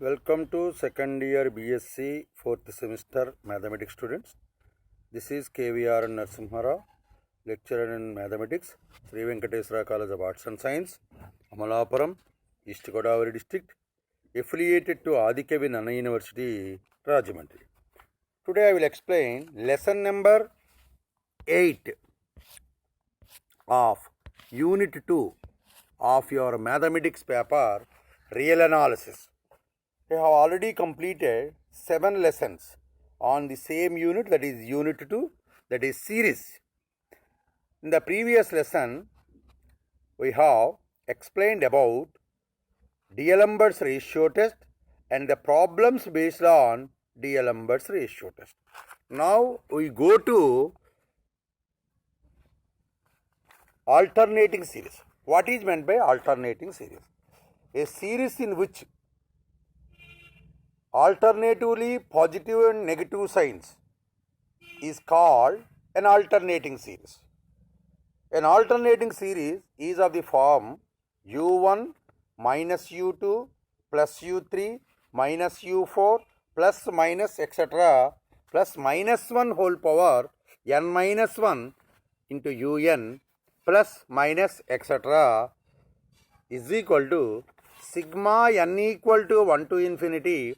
Welcome to second year BSc 4th semester mathematics students. This is KVR Narasimha, lecturer in mathematics, Sri Venkateswara College of Arts and Science, Amalapuram, East Godavari district, affiliated to Adikavi Nana University, Rajahmundry. Today I will explain lesson number 8 of unit 2 of your mathematics paper, real analysis. We have already completed 7 lessons on the same unit, that is unit 2, that is series. In the previous lesson, we have explained about D'Alembert's ratio test and the problems based on D'Alembert's ratio test. Now we go to alternating series. What is meant by alternating series? A series in which alternatively positive and negative signs is called an alternating series. An alternating series is of the form u1 minus u2 plus u3 minus u4 plus minus etc. plus minus 1 whole power n minus 1 into un plus minus etc. is equal to sigma n equal to 1 to infinity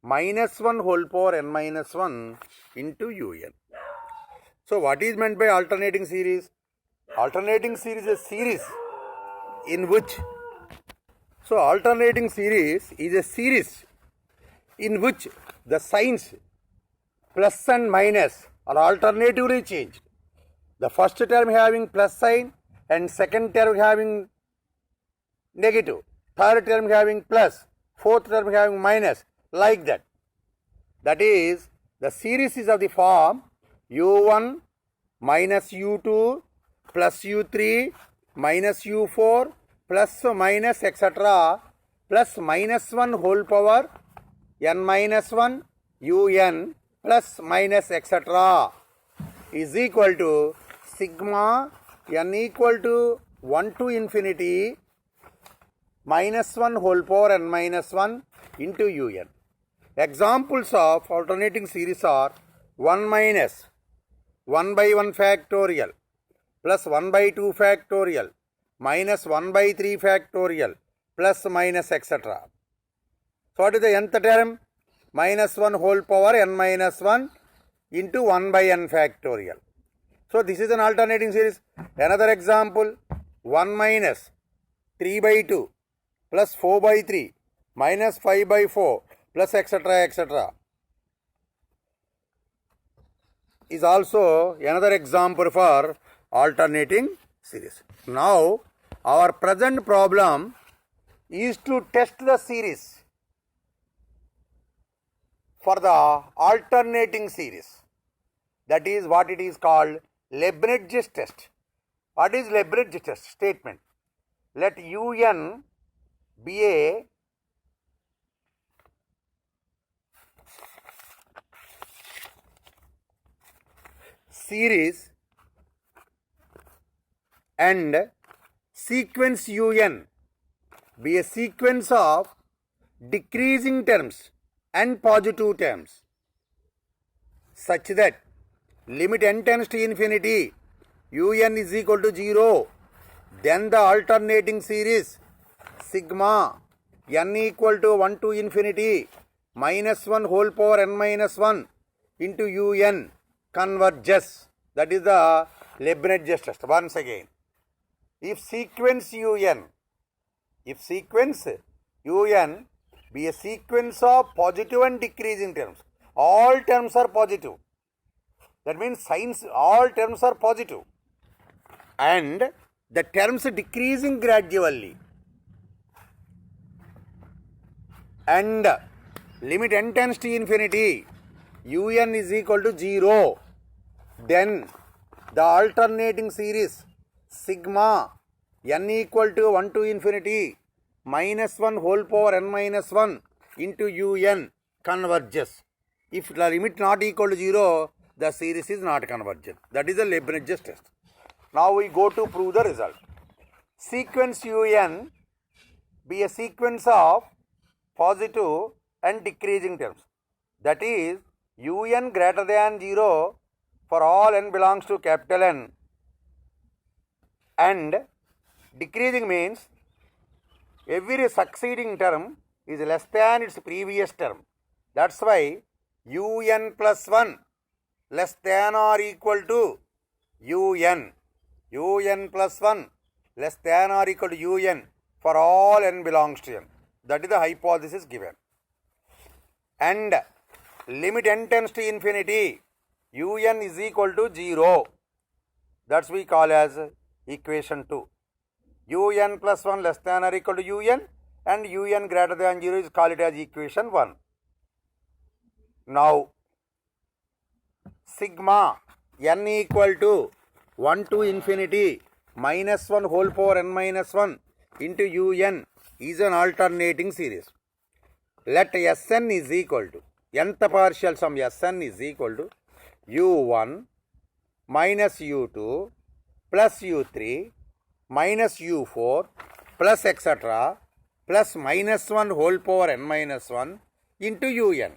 minus 1 whole power n minus 1 into un. So what is meant by alternating series? Alternating series is a series in which, alternating series is a series in which the signs plus and minus are alternatively changed. The first term having plus sign and second term having negative, third term having plus, fourth term having minus, like that. That is, the series is of the form u1 minus u2 plus u3 minus u4 plus minus etc. plus minus 1 whole power n minus 1 un plus minus etc. is equal to sigma n equal to 1 to infinity minus 1 whole power n minus 1 into un. Examples of alternating series are 1 minus 1 by 1 factorial plus 1 by 2 factorial minus 1 by 3 factorial plus minus etc. So what is the nth term? Minus 1 whole power n minus 1 into 1 by n factorial. So this is an alternating series. Another example, 1 minus 3 by 2 plus 4 by 3 minus 5 by 4 plus etc. etc. is also another example for alternating series. Now our present problem is to test the series for the alternating series. That is what it is called Leibniz's test. What is Leibniz's test? Statement. Let un be a series and sequence un be a sequence of decreasing terms and positive terms such that limit n tends to infinity un is equal to 0, then the alternating series sigma n equal to 1 to infinity minus 1 whole power n minus 1 into un converges. That is the Leibniz's test. Once again, if sequence un be a sequence of positive and decreasing terms, all terms are positive. That means signs, all terms are positive, and the terms decreasing gradually, and limit n tends to infinity un is equal to 0, then the alternating series sigma n equal to 1 to infinity minus 1 whole power n minus 1 into un converges. If the limit not equal to 0, the series is not convergent. That is the Leibniz's test. Now we go to prove the result. Sequence un be a sequence of positive and decreasing terms. That is un greater than 0 for all n belongs to capital N, and decreasing means every succeeding term is less than its previous term. That's why un plus 1 less than or equal to un plus 1 less than or equal to un for all n belongs to n. That is the hypothesis given. And limit n tends to infinity, un is equal to 0. That's we call as equation 2. un plus 1 less than or equal to un, and un greater than 0 is called it as equation 1. Now, sigma n equal to 1 to infinity minus 1 whole power n minus 1 into un is an alternating series. Let Sn is equal to nth partial sum Sn is equal to u1 minus u2 plus u3 minus u4 plus etc. plus minus 1 whole power n minus 1 into un.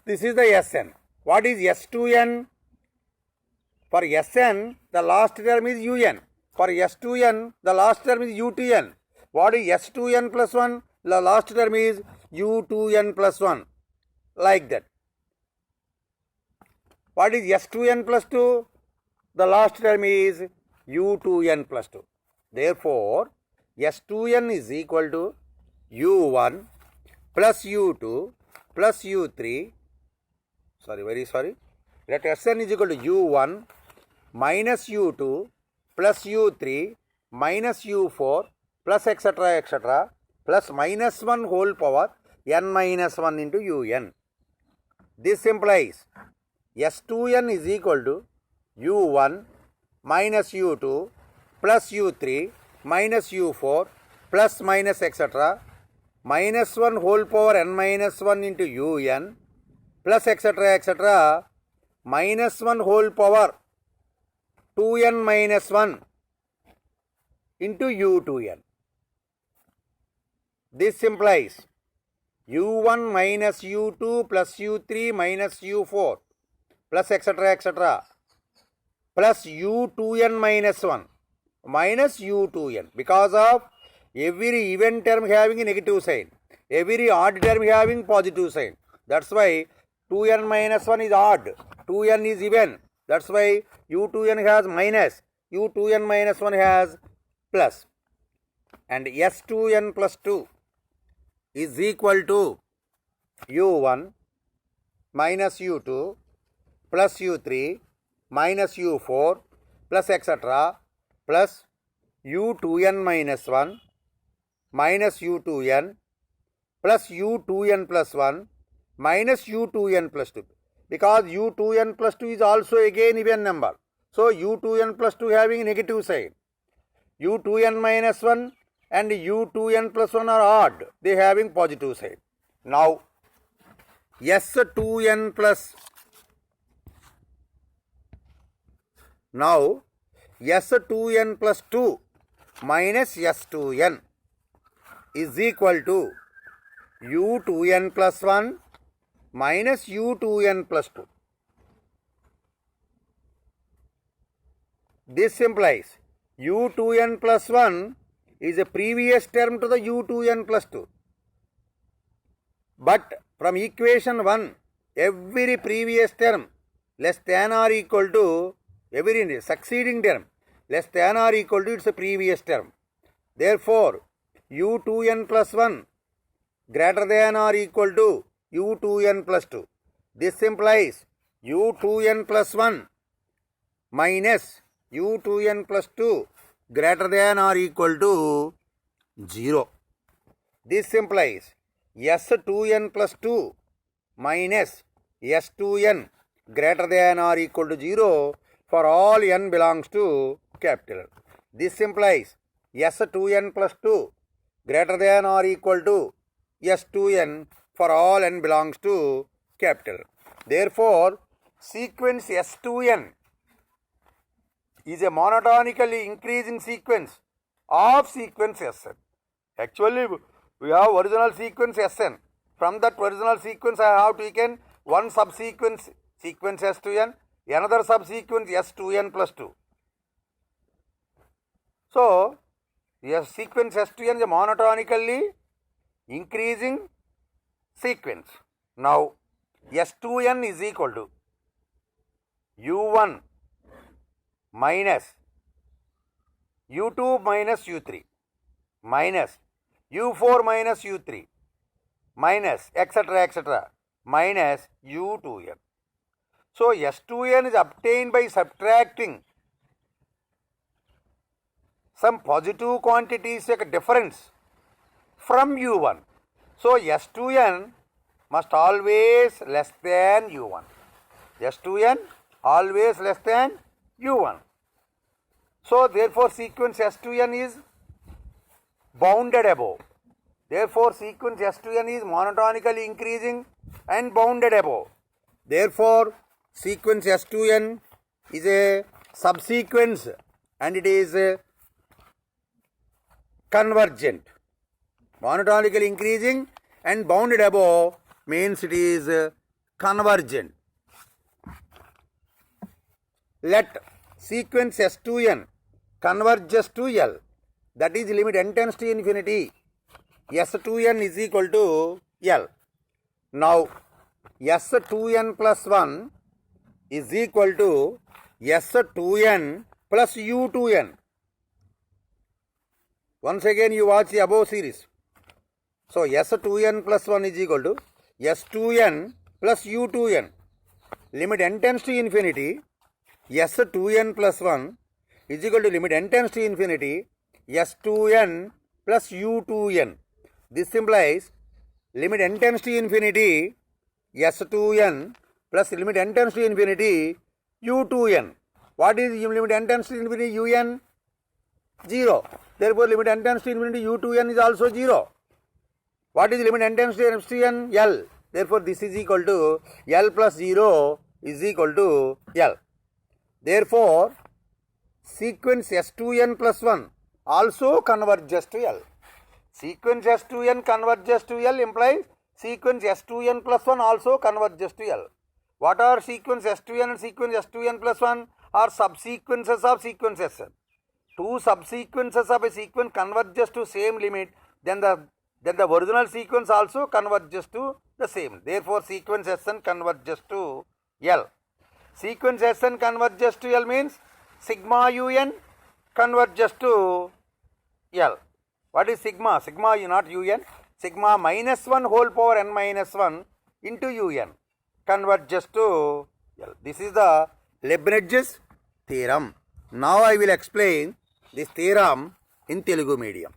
This is the Sn. What is S2n? For Sn, the last term is un. For S2n, the last term is u2n. What is S2n plus 1? The last term is u2n plus 1. Like that. What is S2n plus 2? The last term is u2n plus 2. Therefore, S2n is equal to u1 plus u2 plus u3. Let Sn is equal to u1 minus u2 plus u3 minus u4 plus etc. plus minus 1 whole power n minus 1 into un. This implies S2n is equal to u1 minus u2 plus u3 minus u4 plus minus etc. minus 1 whole power n minus 1 into un plus etc. minus 1 whole power 2n minus 1 into u2n. This implies u1 minus u2 plus u3 minus u4 plus etc. plus u2n minus 1 minus u2n, because of every even term having a negative sign, every odd term having positive sign. That's why 2n minus 1 is odd, 2n is even. That's why u2n has minus, u2n minus 1 has plus. And S2n plus 2 is equal to u1 minus u2 plus u3 minus u4 plus etc. plus u2n minus 1 minus u2n plus u2n plus 1 minus u2n plus 2. Because u2n plus 2 is also again even number. So u2n plus 2 having negative sign. u2n minus 1 and u2n plus 1 are odd. They having positive sign. Now S2n plus S2n plus 2 minus S2n is equal to u2n plus 1 minus u2n plus 2. This implies u2n plus 1 is a previous term to the u2n plus 2. But from equation 1, every previous term less than or equal to every succeeding term less than or equal to its previous term. Therefore, u2n plus 1 greater than or equal to u2n plus 2. This implies u2n plus 1 minus u2n plus 2 greater than or equal to 0. This implies S2n plus 2 minus S2n greater than or equal to 0 for all n belongs to capital. This implies S2n plus 2 greater than or equal to S2n for all n belongs to capital. Therefore, sequence S2n is a monotonically increasing sequence of sequence Sn. Actually, We have original sequence Sn. From that original sequence I have taken one subsequence sequence S2n, another subsequence S2n plus 2. So, yes, sequence S2n is a monotonically increasing sequence. Now, S2n is equal to U1 minus U2 minus U3 minus U4 minus U3 minus etc. minus U2n. So, S2n is obtained by subtracting some positive quantities like difference from U1. So, S2n must always less than U1. S2n always less than U1. So, therefore, sequence S2n is bounded above. Therefore, sequence S2n is monotonically increasing and bounded above. Therefore, sequence S2n is a subsequence and it is convergent. Monotonically increasing and bounded above means it is convergent. Let sequence S2n converges to L, that is limit n tends to infinity, S2n is equal to L. Now, S2n plus 1 is equal to S2n plus U2n. Once again you watch the above series. So, S2n plus 1 is equal to S2n plus U2n. Limit n tends to infinity, S2n plus 1 is equal to limit n tends to infinity, S2n plus U2n. This implies limit n tends to infinity, S2n plus limit n tends to infinity, U2n. What is limit n tends to infinity, Un? 0. Therefore, limit n tends to infinity, U2n is also 0. What is limit n tends to S2n? L. Therefore, this is equal to L plus 0 is equal to L. Therefore, sequence S2n plus 1 also converges to L. Sequence S2n converges to L implies sequence S2n plus 1 also converges to L. What are sequence S2n and sequence S2n plus 1? Are subsequences of sequence Sn. Two subsequences of a sequence converges to same limit, then the original sequence also converges to the same. Therefore, sequence Sn converges to L. Sequence Sn converges to L means sigma un converges to L. What is sigma? Sigma is not un. Sigma minus 1 whole power n minus 1 into un converges to L. This is the Leibniz's theorem. Now I will explain this theorem in Telugu medium.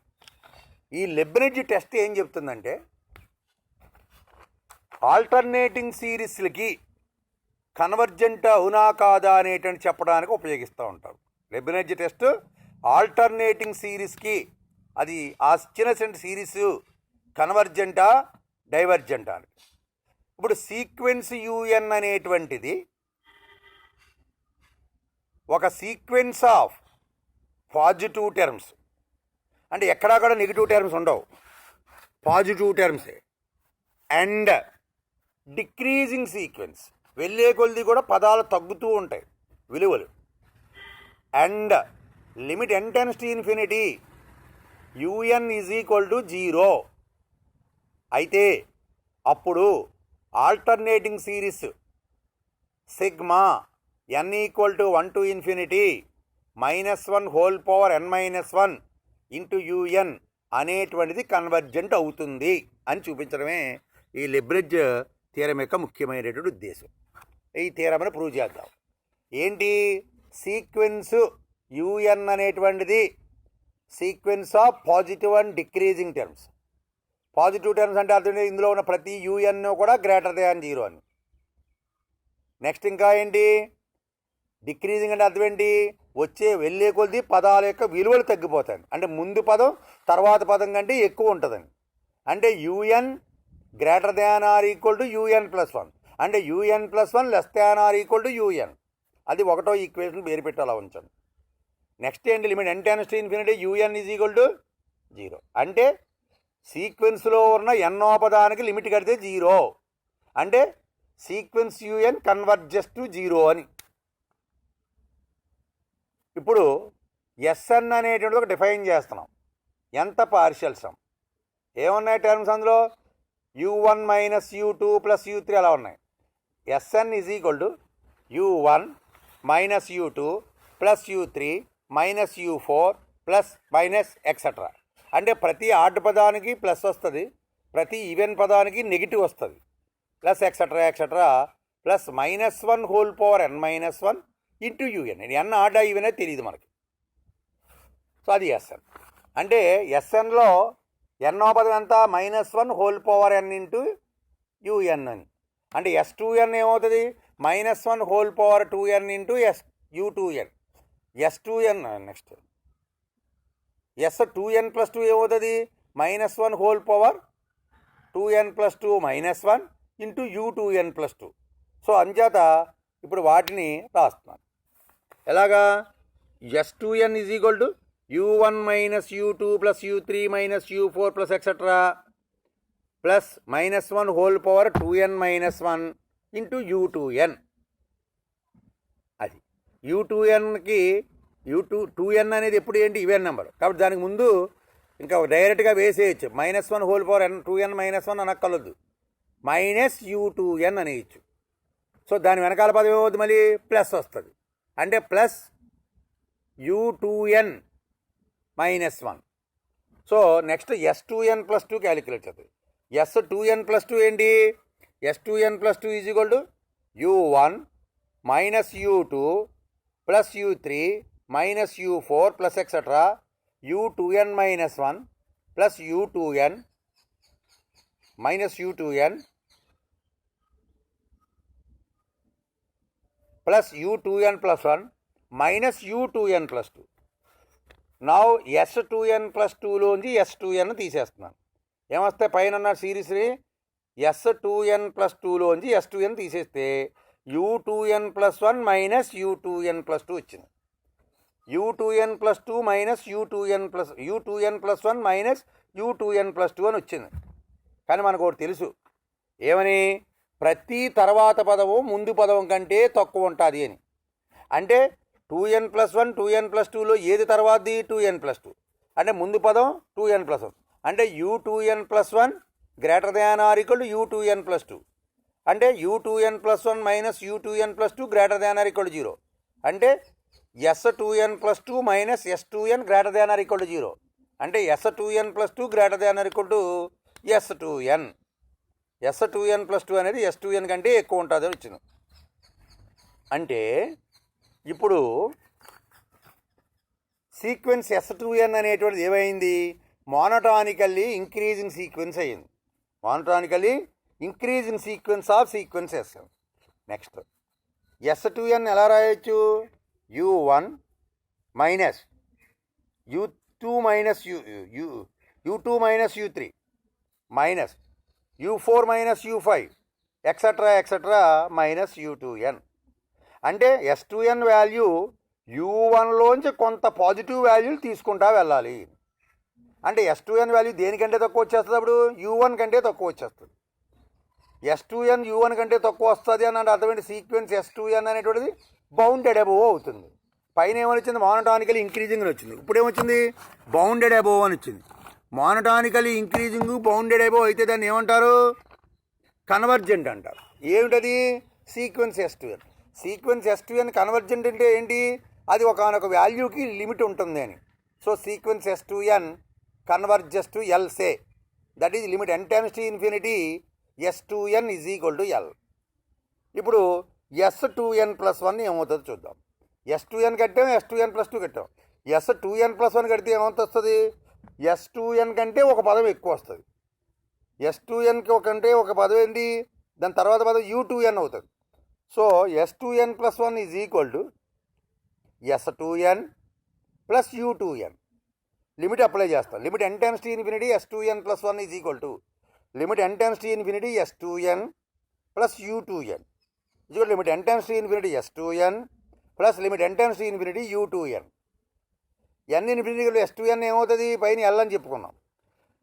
ఈ లెబ్నిజ్ test ఏం చెప్తుందంటే alternating సిరీస్లకి convergent అవునా కాదా అనేటువంటి చెప్పడానికి ఉపయోగిస్తూ ఉంటారు. లెబ్నిజ్ test alternating సిరీస్కి అది ఆ ఇచ్చిన సిరీస్ కన్వర్జెంటా డైవర్జెంటా అని. ఇప్పుడు సీక్వెన్స్ యూఎన్ అనేటువంటిది ఒక సీక్వెన్స్ ఆఫ్ పాజిటివ్ టర్మ్స్, అంటే ఎక్కడా కూడా నెగిటివ్ టర్మ్స్ ఉండవు, పాజిటివ్ టర్మ్సే. అండ్ డిక్రీజింగ్ సీక్వెన్స్, వెళ్ళే కొలది కూడా పదాలు తగ్గుతూ ఉంటాయి విలువలు. And limit n tends to infinity un is equal to 0 అయితే అప్పుడు alternating series sigma n equal to 1 to infinity -1 whole power n -1 into un అనేటువంటిది కన్వర్జెంట్ అవుతుంది అని చూపించడమే ఈ లెబ్నిజ్ థియరం యొక్క ముఖ్యమైనటువంటి ఉద్దేశం. ఈ థియరమ్ని ప్రూవ్ చేద్దాం. ఏంటి? సీక్వెన్స్ un అనేటువంటిది sequence of positive and decreasing terms. Positive terms అంటే అర్థం ఇందులో ఉన్న ప్రతి un కూడా గ్రేటర్ దాన్ 0 అని. నెక్స్ట్ ఇంకా ఏంటి? డిక్రీజింగ్ అంటే అర్థం ఏంటి? వెళ్ళే కొద్ది పదాల యొక్క విలువలు తగ్గిపోతాయి, అంటే ముందు పదం తర్వాత పదం కంటే ఎక్కువ ఉంటుందని. అంటే un greater than or equal to un+1, అంటే un+1 less than or equal to un. అది ఒకటో ఈక్వేషన్ పేరు పెట్టి అలా ఉంచండి. నెక్స్ట్ ఏంటి? Limit n tends to infinity un is equal to 0, అంటే సీక్వెన్స్లో ఉన్న ఎన్నో పదానికి లిమిట్ కడితే 0 అంటే సీక్వెన్స్ యూఎన్ కన్వర్జెస్ టు 0 అని. ఇప్పుడు ఎస్ఎన్ అనేటువంటిది ఒక డిఫైన్ చేస్తున్నాం. ఎంత పార్షియల్ సమ్ ఏమున్నాయి టర్మ్స్ అందులో? u1 minus u2 plus u3 అలా ఉన్నాయి. S N is equal to u1 minus u2 plus u3 minus u4 plus minus etcetera. అంటే ప్రతి ఆడ్ పదానికి ప్లస్ వస్తుంది, ప్రతి ఈవెన్ పదానికి నెగిటివ్ వస్తుంది, plus etcetera etcetera plus -1 whole power n-1 into U N. N odd even అనేది తెలియదు మనకి. సో అది ఎస్ఎన్. అంటే ఎస్ఎన్లో ఎన్నో పదం ఎంత? -1 whole power n into UN అని. అంటే S2n ఏమవుతుంది? -1 whole power 2n into u2n. S2n next S2n plus 2 ఏమవుతుంది? -1 whole power 2n plus 2 -1 into u2n plus 2. So అంచేత ఇప్పుడు వాటిని రాస్తున్నాను. ఎలాగా? S2n is equal to u1 minus u2 plus u3 minus u4 plus etcetera plus -1 whole power 2n -1 into u2n. అది u2nకి u2n అనేది ఎప్పుడు ఏంటి? ఈవెన్ నెంబర్ కాబట్టి దానికి ముందు ఇంకా డైరెక్ట్గా వేసేయచ్చు. -1 హోల్ పవర్ 2n -1 అనక్కర్లేదు, -u2n అనేయచ్చు. సో దాని వెనకాల పదం ఏమవుతుంది? మళ్ళీ ప్లస్ వస్తుంది. అంటే plus u2n -1. So next S2n plus 2 calculate చేస్తుంది. S2n ప్లస్ 2 ఏంటి? S2n plus 2 is equal to u1 minus u2 plus u3 minus u4 plus etcetera u2n -1 plus u2n minus u2n plus u2n plus 1 minus u2n plus 2. నా S2n plus 2లోంచి S2n తీసేస్తున్నాను. ఏమొస్తాయి? పైన ఉన్న సిరీస్ని S2n plus 2లోంచి S2n తీసేస్తే u2n plus 1 minus u2n plus 2 వచ్చింది. u2n plus 2 minus u2n plus 1 minus u2n plus 2 అని వచ్చింది. కానీ మనకు ఒకటి తెలుసు, ఏమని? ప్రతి తర్వాత పదము ముందు పదం కంటే తక్కువ ఉంటుంది అని. అంటే 2n ప్లస్ 1 2n ప్లస్ 2లో ఏది తర్వాతది? 2n plus 2. అంటే ముందు పదం 2n ప్లస్ 1. అంటే u2n plus 1 greater than or equal to u2n plus 2. అంటే u2n plus 1 minus u2n plus 2 greater than or equal to 0. అంటే S2n plus 2 minus S2n greater than or equal to 0. అంటే S2n plus 2 greater than or equal to S2n. S2n plus 2 అనేది S2n కంటే ఎక్కువ ఉంటుంది అని వచ్చింది. అంటే ఇప్పుడు సీక్వెన్స్ S2n అనేటువంటిది ఏమైంది? మోనోటానికల్లీ ఇంక్రీజింగ్ సీక్వెన్స్ అయ్యింది. Monotonically increasing sequence of sequence S. Next S2n ఎలా రాయొచ్చు? u1 minus u2 minus u2 minus u3 minus u4 minus u5 etcetera etcetera minus u2n. అంటే S2n వాల్యూ u1లోంచి కొంత పాజిటివ్ వాల్యూలు తీసుకుంటా వెళ్ళాలి. అంటే S2n వాల్యూ దేనికంటే తక్కువ వచ్చేస్తుంది? అప్పుడు u1 కంటే తక్కువ వచ్చేస్తుంది. S2n u1 కంటే తక్కువ వస్తుంది అని అంటే అర్థమైంది. సీక్వెన్స్ S2n అనేటువంటిది బౌండెడ్ అబోవ్ అవుతుంది. పైన ఏమని వచ్చింది? మోనోటానికల్ ఇంక్రీజింగ్ అని వచ్చింది. ఇప్పుడు ఏమొచ్చింది? బౌండెడ్ అబోవ్ అని వచ్చింది. మోనోటానికల్ ఇంక్రీజింగ్ బౌండెడ్ అబోవ్ అయితే దాన్ని ఏమంటారు? కన్వర్జెంట్ అంటారు. ఏమిటది? Sequence S2n. Sequence S2n convergent అంటే ఏంటి? అది ఒకనొక వాల్యూకి లిమిట్ ఉంటుంది అని. So sequence S2n converges to L say, that is limit n tends to infinity S2n is equal to L. ఇప్పుడు S2n ప్లస్ 1 ఏమవుతుందో చూద్దాం. S2n కట్టాం, S2n ప్లస్ 2 కట్టాం. S2n ప్లస్ 1 కడితే ఏమవుతుంది? వస్తుంది S2n కంటే ఒక పదం ఎక్కువ వస్తుంది. S2nకి కంటే ఒక పదం ఏంటి? దాని తర్వాత పదం u2n అవుతుంది. So S2n plus 1 is equal to S2n plus u2n. Limit apply చేస్తాం. Limit n tends to infinity S2n plus 1 is equal to limit n tends to infinity S2n plus u2n is limit n tends to infinity S2n plus limit n tends to infinity u2n. n infinity S2n ఏమవుతుంది? పైన L అని చెప్పుకున్నాం.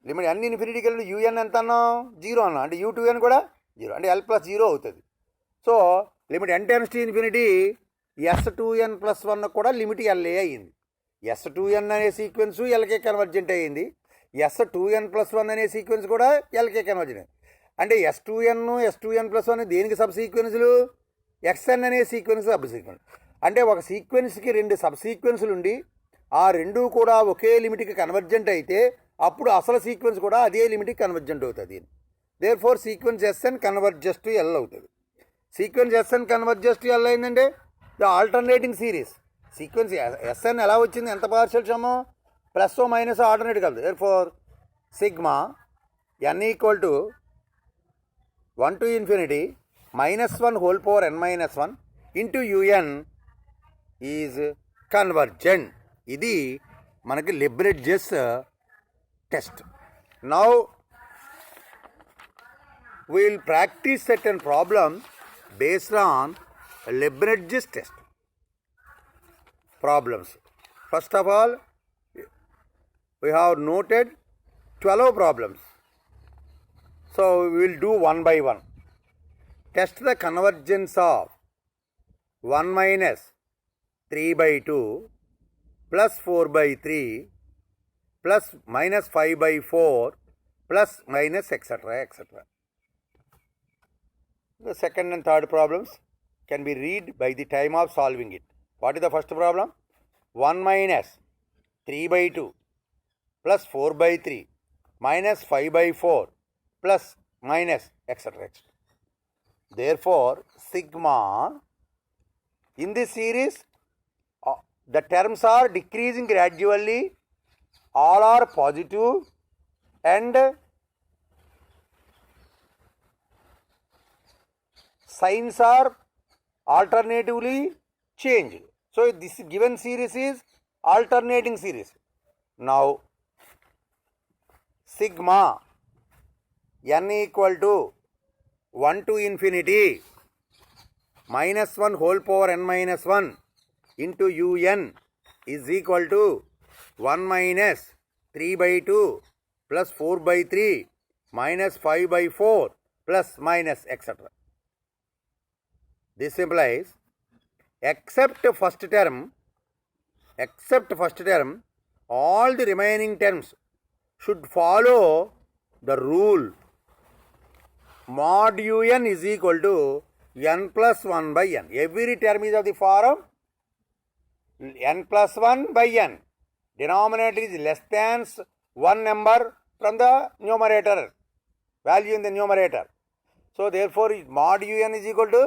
Limit n ఇన్ఫినిటీకి వెళ్ళి un ఎంత అన్నాం 0 అన్నాం, అంటే u2n కూడా 0, అంటే l ప్లస్ 0 అవుతుంది. So limit n tends to infinity s2n plus 1 కూడా లిమిట్ LA అయ్యింది. s2n అనే సీక్వెన్స్ ఎల్కే కన్వర్జెంట్ అయ్యింది, s2n ప్లస్ 1 అనే సీక్వెన్స్ కూడా ఎల్కే కన్వర్జెంట్ అయ్యింది. అంటే s2n ప్లస్ 1 దేనికి సబ్ సీక్వెన్స్లు, xn అనే సీక్వెన్స్ సబ్ సీక్వెన్స్. అంటే ఒక సీక్వెన్స్కి 2 సబ్ సీక్వెన్స్లు ఉండి ఆ రెండూ కూడా ఒకే లిమిట్కి కన్వర్జెంట్ అయితే అప్పుడు అసలు సీక్వెన్స్ కూడా అదే లిమిట్కి కన్వర్జెంట్ అవుతుంది. Therefore sequence S N converges to L అవుతుంది. Sequence S N converges to L అయిందంటే the alternating series. Sequence S N ఎలా వచ్చింది, ఎంత partial sum, plus minus alternate కలదు. Therefore sigma n equal to 1 to infinity -1 whole power n minus 1 into un is convergent. ఇది మనకి Leibniz's test. Now we will practice certain problems based on Leibniz's test problems. First of all, we have noted 12 problems. So we will do one by one. Test the convergence of 1 minus 3 by 2 plus 4 by 3 plus minus 5 by 4 plus minus etc. etc. The second and third problems can be read by the time of solving it. What is the first problem? 1 minus 3 by 2 plus 4 by 3 minus 5 by 4 plus minus etc. Therefore, sigma in this series, the terms are decreasing gradually, all are positive and signs are alternatively changed. So this given series is alternating series. Now sigma n equal to 1 to infinity -1 whole power n minus 1 into un is equal to 1 minus 3 by 2 plus 4 by 3 minus 5 by 4 plus minus etc. This implies except first term, all the remaining terms should follow the rule mod un is equal to n plus 1 by n. Every term is of the form n plus 1 by n. Denominator is less than one number from the numerator, value in the numerator. So therefore mod un is equal to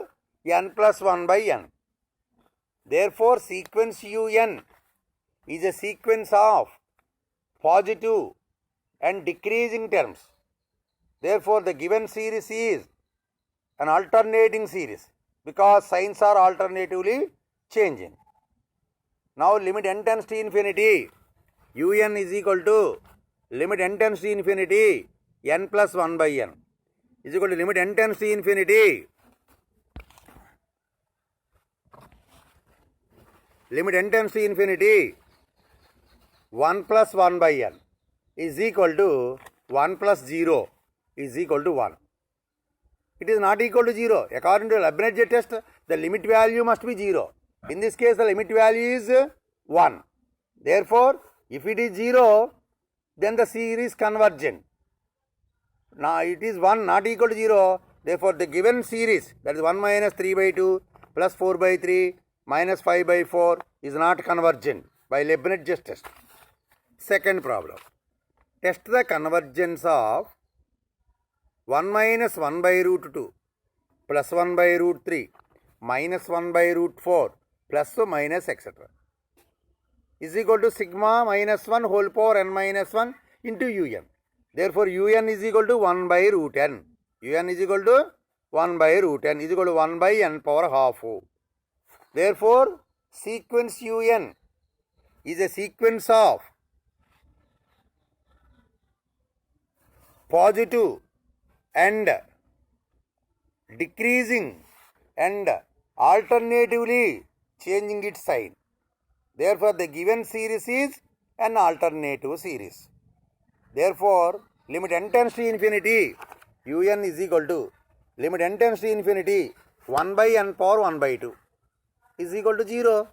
n plus 1 by n. Therefore sequence un is a sequence of positive and decreasing terms. Therefore the given series is an alternating series because signs are alternatively changing. Now limit n tends to infinity, un is equal to limit n tends to infinity n plus 1 by n is equal to limit n tends to infinity limit n tends to infinity 1 plus 1 by n is equal to 1 plus 0 is equal to 1. It is not equal to 0. According to Leibniz test, the limit value must be 0. In this case, the limit value is 1. Therefore, if it is 0, then the series convergent. Now, it is 1 not equal to 0. Therefore, the given series, that is 1 minus 3 by 2 plus 4 by 3 minus 5 by 4 is not convergent by Leibniz test. Second problem. Test the convergence of 1 minus 1 by root 2 plus 1 by root 3 minus 1 by root 4 plus or minus etc. is equal to sigma minus 1 whole power n minus 1 into un. Therefore, un is equal to 1 by root n. un is equal to 1 by root n is equal to 1 by n power half. Therefore, sequence un is a sequence of positive and decreasing and alternatively changing its sign. Therefore, the given series is an alternative series. Therefore, limit n tends to infinity, un is equal to limit n tends to infinity 1 by n power 1 by 2 is equal to 0.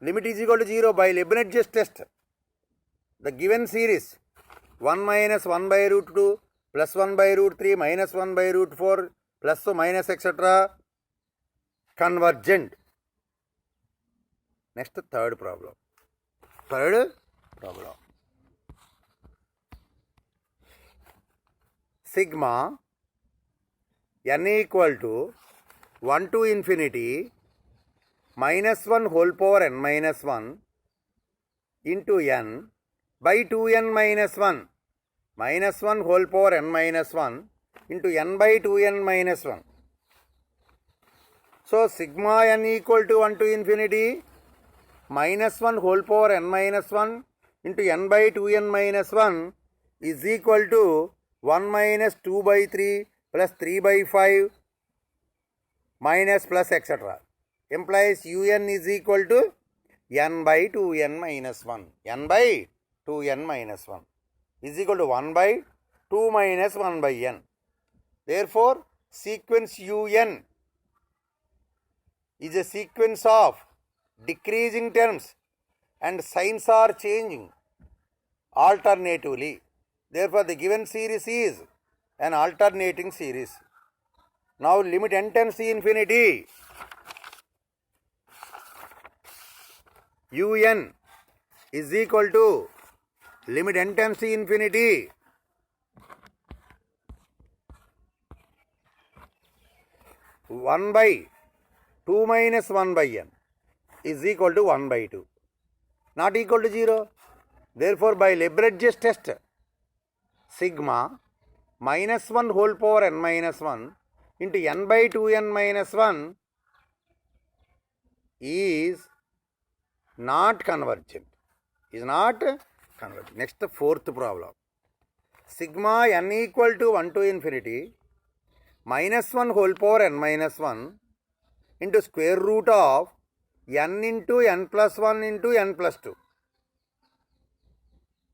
Limit is equal to 0 by Leibniz's test. The given series 1 minus 1 by root 2 plus 1 by root 3 minus 1 by root 4 plus or minus etc. convergent. Next, third problem. Sigma n equal to 1 to infinity minus 1 whole power n minus 1 into n by 2n minus 1 minus 1 whole power n minus 1 into n by 2n minus 1. So, sigma n equal to 1 to infinity minus 1 whole power n minus 1 into n by 2n minus 1 is equal to 1 minus 2 by 3 plus 3 by 5 minus plus etc. Implies un is equal to n by 2n minus 1. n by 2n minus 1 is equal to 1 by 2 minus 1 by n. Therefore, sequence un is a sequence of decreasing terms and signs are changing alternatively. Therefore, the given series is an alternating series. Now, limit n tends to infinity, un is equal to limit n tends to infinity 1 by 2 minus 1 by n is equal to 1 by 2, not equal to 0. Therefore, by Leibniz's test, sigma minus 1 whole power n minus 1 into n by 2n minus 1 is not convergent. Next, the fourth problem. Sigma n equal to 1 to infinity minus 1 whole power n minus 1 into square root of n into n plus 1 into n plus 2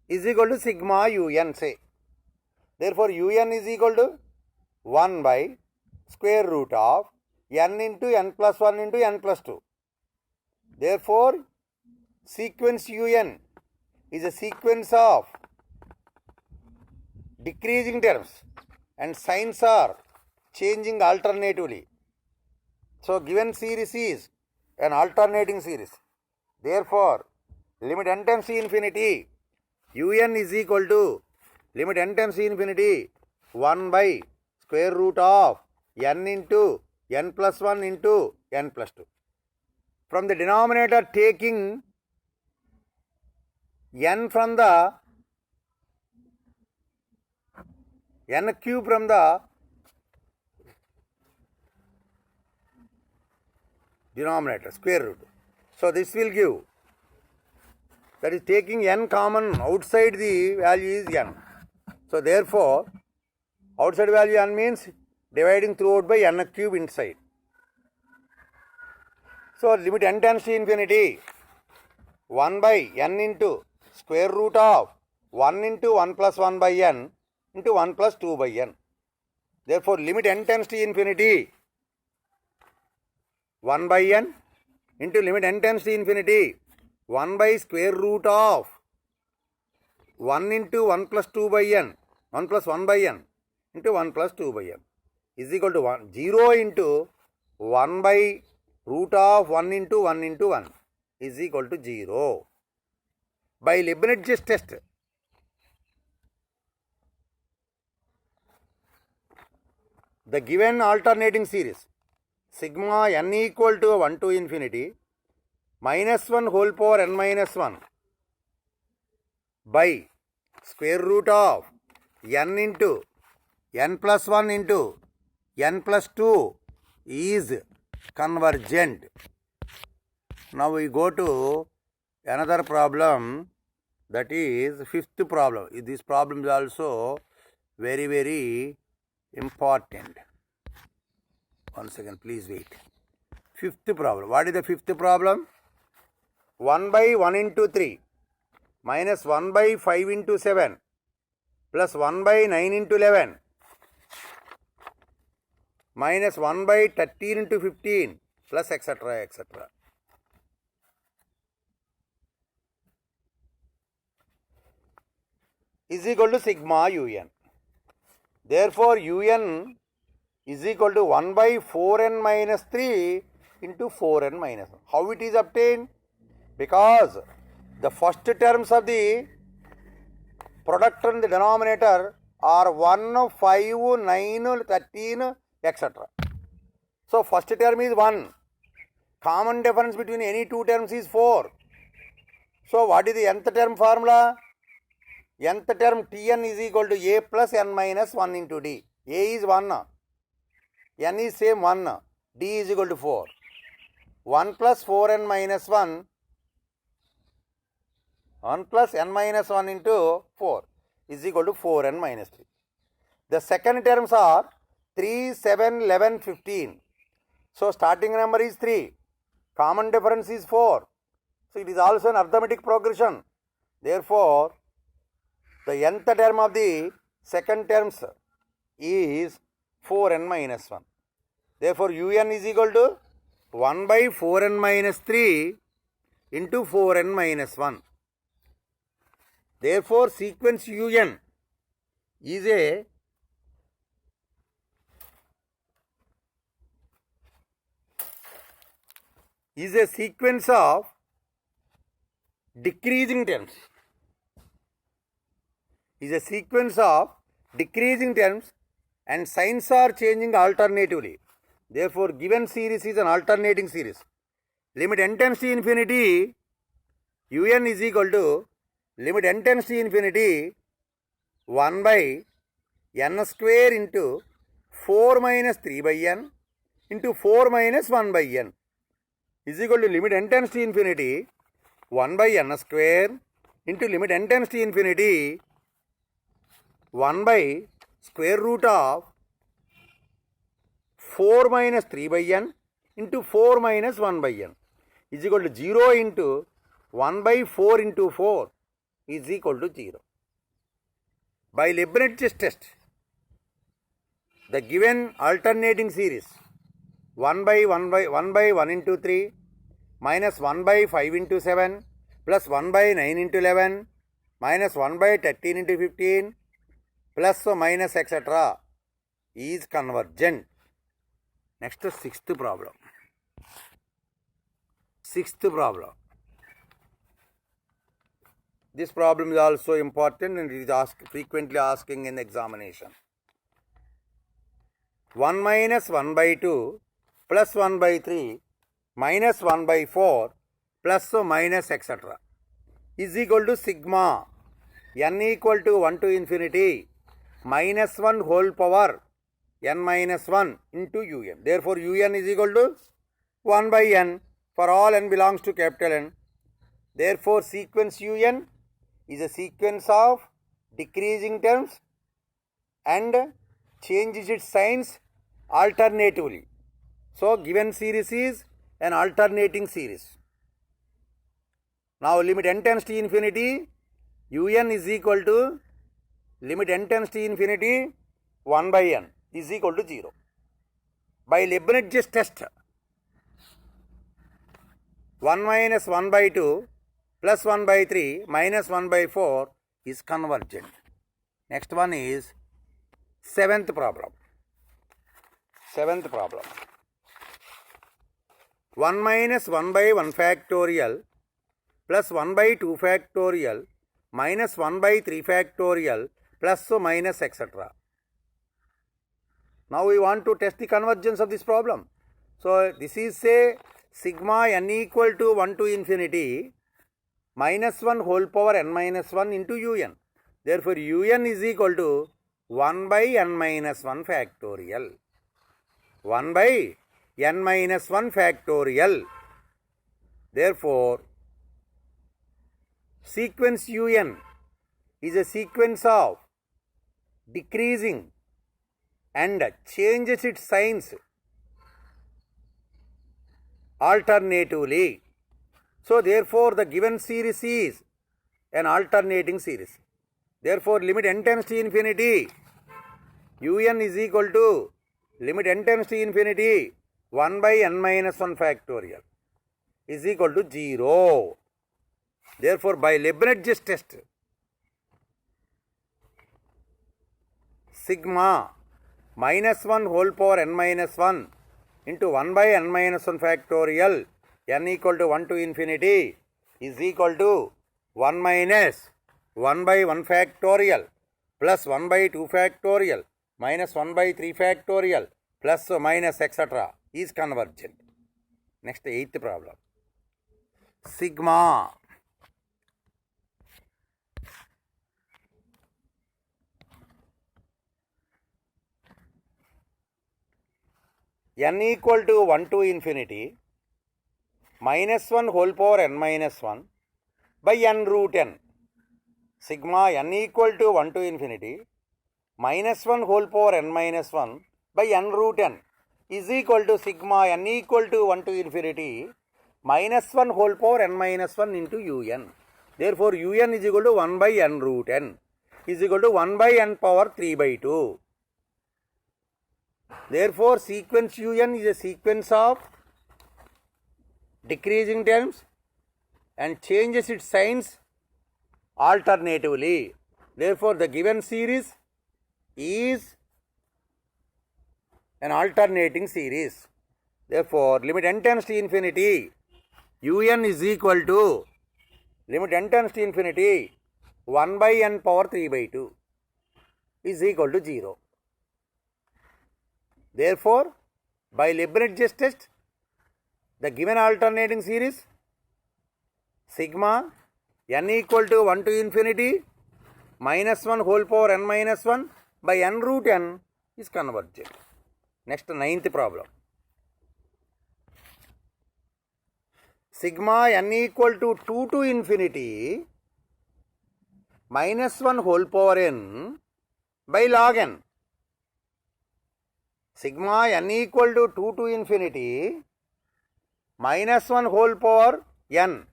is equal to sigma un, say. Therefore, un is equal to 1 by square root of n into n plus 1 into n plus 2. Therefore, sequence un is a sequence of decreasing terms and signs are changing alternatively. So, given series is an alternating series. Therefore, limit n tends to infinity, un is equal to limit n tends to infinity 1 by square root of n into n plus 1 into n plus 2. From the denominator, taking n from the n cube from the denominator, square root. So, this will give, that is taking n common outside the value is n. So, therefore, outside value n means dividing throughout by n cube inside. So, limit n tends to infinity 1 by n into square root of 1 into 1 plus 1 by n into 1 plus 2 by n. Therefore, limit n tends to infinity 1 by n into limit n tends to infinity 1 by square root of 1 into 1 plus 2 by n, 1 plus 1 by n into 1 plus 2 by n is equal to 1, 0 into 1 by root of 1 into 1 is equal to 0. By Leibniz's test, the given alternating series sigma n equal to 1 to infinity minus 1 whole power n minus 1 by square root of n into n plus 1 into n plus 2 is convergent. Now we go to another problem, that is fifth problem. This problem is also very, very important. One second, please wait. Fifth problem. What is the fifth problem? 1 by 1 into 3 minus 1 by 5 into 7 plus 1 by 9 into 11 minus 1 by 13 into 15 plus etc. etc. is equal to sigma un. Therefore, un is equal to 1 by 4n minus 3 into 4n minus 1. How it is obtained? Because the first terms of the product in the denominator are 1, 5, 9, 13, etc. So, first term is 1. Common difference between any two terms is 4. So, what is the nth term formula? Nth term Tn is equal to a plus n minus 1 into d. A is 1. N is same 1. D is equal to 4. 1 plus 4n minus 1. 1 plus n minus 1 into 4 is equal to 4n minus 3. The second terms are 3, 7, 11, 15. So, starting number is 3. Common difference is 4. So, it is also an arithmetic progression. Therefore, the nth term of the second terms is 4n minus 1. Therefore, un is equal to 1 by 4n minus 3 into 4n minus 1. Therefore, sequence un is a sequence of decreasing terms. Is a sequence of decreasing terms and signs are changing alternatively. Therefore, given series is an alternating series. Limit n tends to infinity, un is equal to limit n tends to infinity 1 by n square into 4 minus 3 by n into 4 minus 1 by n is equal to limit n tends to infinity 1 by n square into limit n tends to infinity 1 by square root of 4 minus 3 by n into 4 minus 1 by n is equal to 0 into 1 by 4 into 4 is equal to 0. By Leibniz's test, the given alternating series 1 by 1 into 3 minus 1 by 5 into 7 plus 1 by 9 into 11 minus 1 by 13 into 15 plus or minus etc. is convergent. Next, sixth problem. This problem is also important and it is frequently asking in examination. 1 minus 1 by 2 plus 1 by 3 minus 1 by 4 plus or minus etc. is equal to sigma n equal to 1 to infinity minus 1 whole power n minus 1 into un. Therefore, un is equal to 1 by n for all n belongs to capital N. Therefore, sequence un is a sequence of decreasing terms and changes its signs alternatively. So, given series is an alternating series. Now, limit n tends to infinity, un is equal to limit n tends to infinity 1 by n is equal to 0. By Leibniz's test, 1 minus 1 by 2 plus 1 by 3 minus 1 by 4 is convergent. Next one is seventh problem. 1 minus 1 by 1 factorial plus 1 by 2 factorial minus 1 by 3 factorial plus or minus etc. Now, we want to test the convergence of this problem. So, this is say sigma n equal to 1 to infinity minus 1 whole power n minus 1 into un. Therefore, un is equal to 1 by n minus 1 factorial. 1 by n minus 1 factorial. Therefore, sequence un is a sequence of decreasing and changes its signs alternatively. So, therefore, the given series is an alternating series. Therefore, limit n tends to infinity, un is equal to limit n tends to infinity 1 by n minus 1 factorial is equal to 0. Therefore, by Leibniz's test, sigma minus 1 whole power n minus 1 into 1 by n minus 1 factorial n equal to 1 to infinity is equal to 1 minus 1 by 1 factorial plus 1 by 2 factorial minus 1 by 3 factorial plus or minus etc. is convergent. Next, eighth problem. Sigma n equal to 1 to infinity minus 1 whole power n minus 1 by n root n. Sigma n equal to 1 to infinity minus 1 whole power n minus 1 by n root n is equal to sigma n equal to 1 to infinity minus 1 whole power n minus 1 into un. Therefore, un is equal to 1 by n root n is equal to 1 by n power 3 by 2. Therefore, sequence un is a sequence of decreasing terms and changes its signs alternatively. Therefore, the given series is an alternating series. Therefore, limit n tends to infinity, un is equal to limit n tends to infinity 1 by n power 3 by 2 is equal to 0. Therefore, by Leibniz's test, the given alternating series sigma n equal to 1 to infinity minus 1 whole power n minus 1 by n root n is convergent. Next, ninth problem. Sigma n equal to 2 to infinity minus 1 whole power n by log n. Sigma n equal to 2 to infinity minus 1 whole power n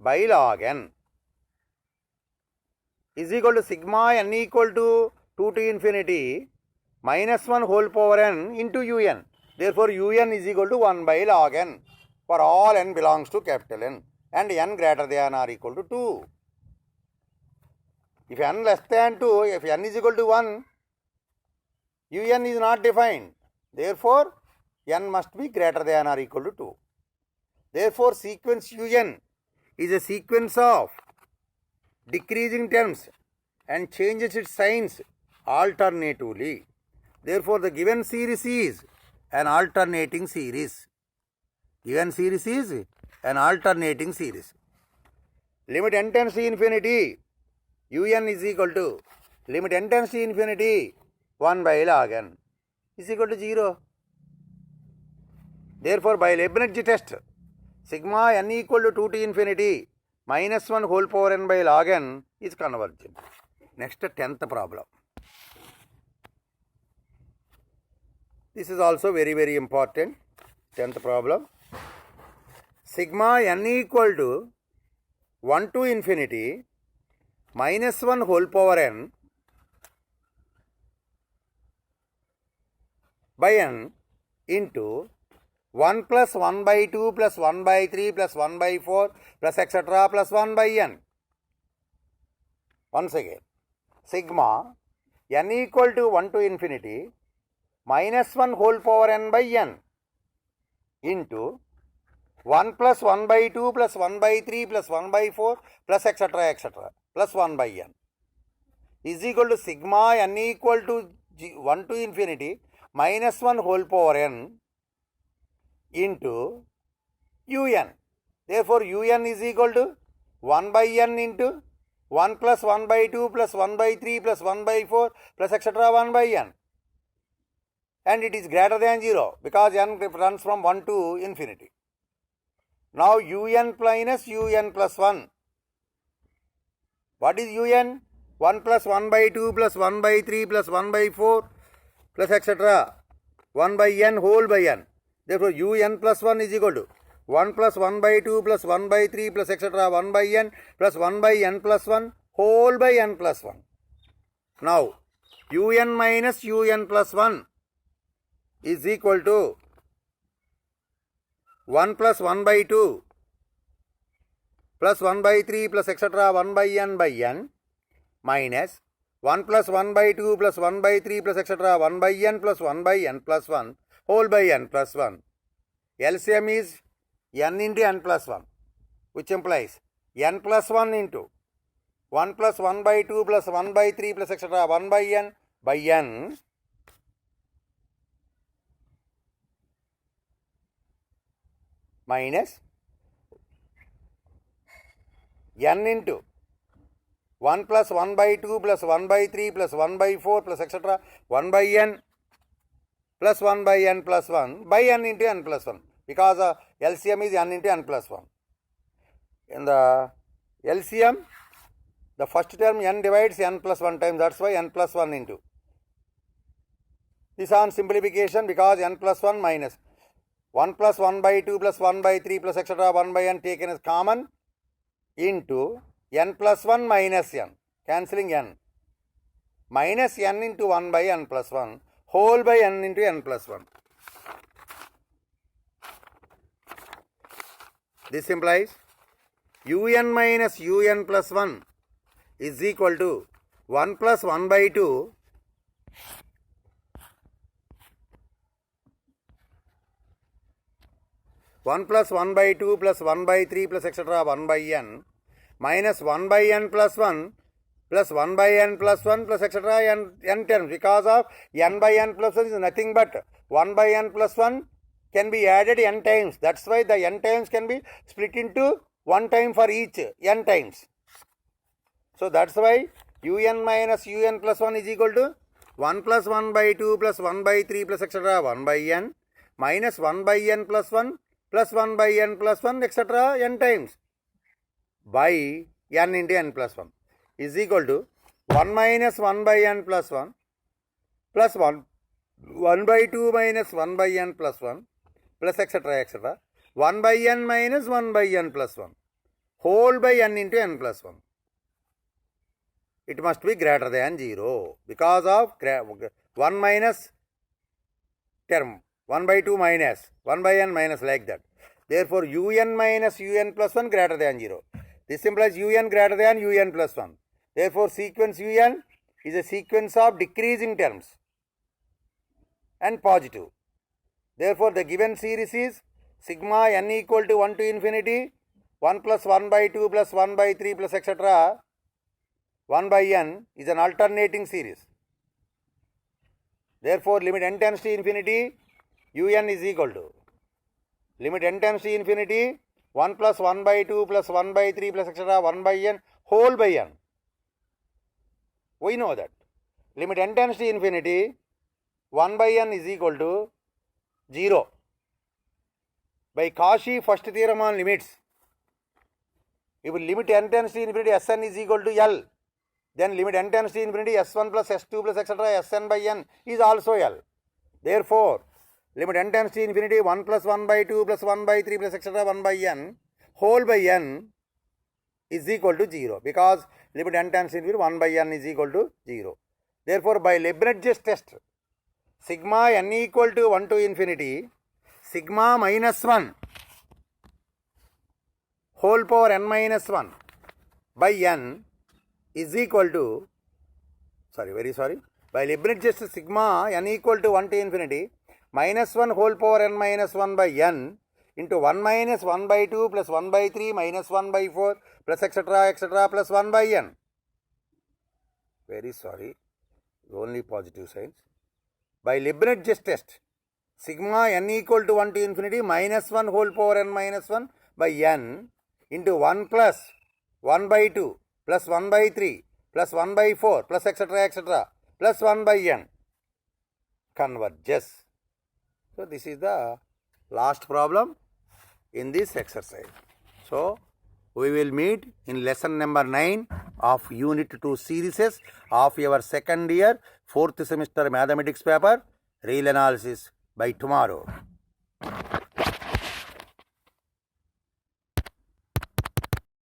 by log n is equal to sigma n equal to 2 to infinity minus 1 whole power n into un. Therefore, un is equal to 1 by log n for all n belongs to capital N and n greater than or equal to 2. If n less than 2, if n is equal to 1, un is not defined. Therefore, n must be greater than or equal to 2. Therefore, sequence un is a sequence of decreasing terms and changes its signs alternatively. Therefore, the given series is an alternating series. Given series is an alternating series. Limit n tends to infinity, un is equal to limit n tends to infinity 1 by log n is equal to 0. Therefore, by Leibniz test, sigma n equal to 2 to infinity minus 1 whole power n by log n is convergent. Next, 10th problem. This is also very, very important. 10th problem. Sigma n equal to 1 to infinity minus 1 whole power n by n into 1 plus 1 by 2 plus 1 by 3 plus 1 by 4 plus etc. plus 1 by n. Once again, sigma n equal to 1 to infinity minus 1 whole power n by n into 1 plus 1 by 2 plus 1 by 3 plus 1 by 4 plus etc. plus 1 by n is equal to sigma n equal to 1 to infinity minus 1 whole power n into un. Therefore, un is equal to 1 by n into 1 plus 1 by 2 plus 1 by 3 plus 1 by 4 plus etc. 1 by n. And it is greater than 0 because n runs from 1 to infinity. Now, un minus un plus 1. What is un? 1 plus 1 by 2 plus 1 by 3 plus 1 by 4 plus etc. 1 by n whole by n. Therefore, un plus 1 is equal to 1 plus 1 by 2 plus 1 by 3 plus etc. 1 by n plus 1 by n plus 1 whole by n plus 1. Now, un minus un plus 1 is equal to 1 plus 1 by 2 plus 1 by 3 plus etc. 1 by n minus 1 plus 1 by 2 plus 1 by 3 plus etc. 1 by n plus 1 by n plus 1 whole by n plus 1. LCM is n into n plus 1, which implies n plus 1 into 1 plus 1 by 2 plus 1 by 3 plus etc. 1 by n minus n into 1 plus 1 by 2 plus 1 by 3 plus 1 by 4 plus etc. 1 by n plus 1 by n plus 1 by n into n plus 1, because LCM is n into n plus 1. In the LCM, the first term n divides n plus 1 times, that's why n plus 1 into. This on simplification, because n plus 1 minus 1 plus 1 by 2 plus 1 by 3 plus etc. 1 by n taken as common into n plus 1 minus n, cancelling n, minus n into 1 by n plus 1 whole by n into n plus 1. This implies un minus un plus 1 is equal to 1 plus 1 by 2 1 plus 1 by 2 plus 1 by 3 plus etc. 1 by n minus 1 by n plus 1 plus 1 by n plus 1 plus etc. n terms, because of n by n plus 1 is nothing but 1 by n plus 1 can be added n times. That's why the n times can be split into 1 time for each n times. So that's why un minus un plus 1 is equal to 1 plus 1 by 2 plus 1 by 3 plus etc. 1 by n minus 1 by n plus 1 plus 1 by n plus 1 etc. n times by n into n plus 1 is equal to 1 minus 1 by n plus 1 plus 1 by 2 minus 1 by n plus 1 plus etc. 1 by n minus 1 by n plus 1 whole by n into n plus 1. It must be greater than 0 because of 1 minus term, 1 by 2 minus 1 by n minus, like that. Therefore, un minus un plus 1 greater than 0. This implies un greater than un plus 1. Therefore, sequence un is a sequence of decreasing terms and positive. Therefore, the given series is sigma n equal to 1 to infinity 1 plus 1 by 2 plus 1 by 3 plus etc. 1 by n is an alternating series. Therefore, limit n tends to infinity, un is equal to limit n tends to infinity 1 plus 1 by 2 plus 1 by 3 plus etc. 1 by n whole by n. We know that limit n tends to infinity 1 by n is equal to 0. By Cauchy first theorem on limits, if limit n tends to infinity Sn is equal to L, then limit n tends to infinity S1 plus S2 plus etc. Sn by n is also L. Therefore, limit n tends to infinity 1 plus 1 by 2 plus 1 by 3 plus etc. 1 by n whole by n is equal to 0, because limit n tends to infinity 1 by n is equal to 0. Therefore, by Leibniz's test, sigma n equal to 1 to infinity sigma minus 1 whole power n minus 1 by n is equal to, by Leibniz's test, sigma n equal to 1 to infinity minus 1 whole power n minus 1 by n into 1 minus 1 by 2 plus 1 by 3 minus 1 by 4 plus etc. plus 1 by n. Only positive signs. By Leibniz's test, sigma n equal to 1 to infinity minus 1 whole power n minus 1 by n into 1 plus 1 by 2 plus 1 by 3 plus 1 by 4 plus etc. plus 1 by n converges. So, this is the last problem in this exercise. So, we will meet in lesson number 9 of unit 2 series of your second year 4th semester mathematics paper, real analysis, by tomorrow.